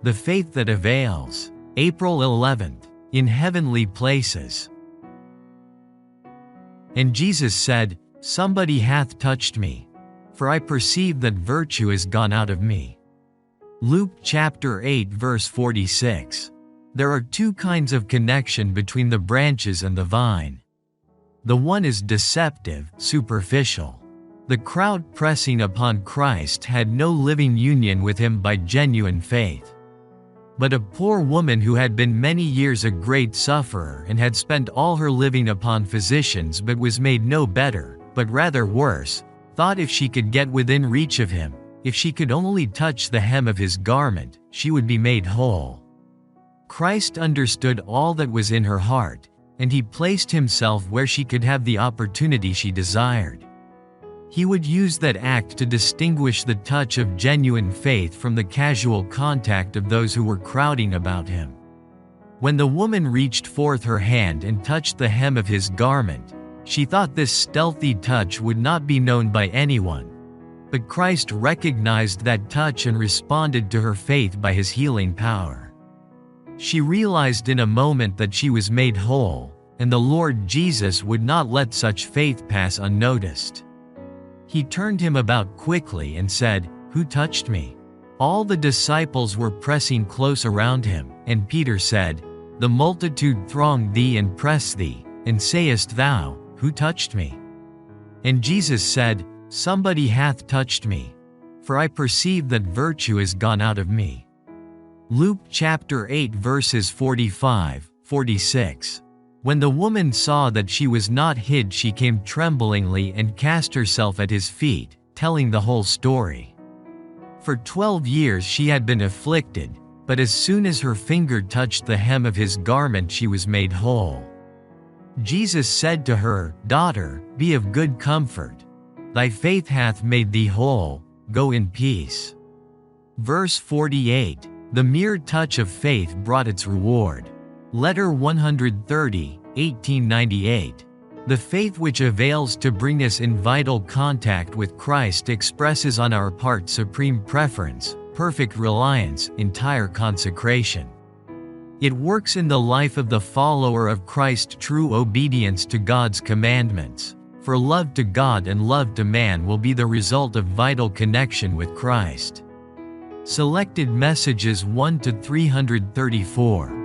The faith that avails. April 11th. In heavenly places. And Jesus said, "Somebody hath touched me, for I perceive that virtue is gone out of me." Luke chapter 8 verse 46. There are two kinds of connection between the branches and the vine. The one is deceptive, superficial. The crowd pressing upon Christ had no living union with him by genuine faith. But a poor woman who had been many years a great sufferer and had spent all her living upon physicians but was made no better, but rather worse, thought if she could get within reach of him, if she could only touch the hem of his garment, she would be made whole. Christ understood all that was in her heart, and he placed himself where she could have the opportunity she desired. He would use that act to distinguish the touch of genuine faith from the casual contact of those who were crowding about him. When the woman reached forth her hand and touched the hem of his garment, she thought this stealthy touch would not be known by anyone. But Christ recognized that touch and responded to her faith by his healing power. She realized in a moment that she was made whole, and the Lord Jesus would not let such faith pass unnoticed. He turned him about quickly and said, "Who touched me?" All the disciples were pressing close around him, and Peter said, "The multitude throng thee and press thee, and sayest thou, Who touched me?" And Jesus said, "Somebody hath touched me, for I perceive that virtue is gone out of me." Luke chapter 8 verses 45, 46. When the woman saw that she was not hid, she came tremblingly and cast herself at his feet, telling the whole story. For 12 years she had been afflicted, but as soon as her finger touched the hem of his garment she was made whole. Jesus said to her, "Daughter, be of good comfort. Thy faith hath made thee whole, go in peace." Verse 48. The mere touch of faith brought its reward. Letter 130, 1898. The faith which avails to bring us in vital contact with Christ expresses on our part supreme preference, perfect reliance, entire consecration. It works in the life of the follower of Christ true obedience to God's commandments, for love to God and love to man will be the result of vital connection with Christ. Selected messages 1 to 334.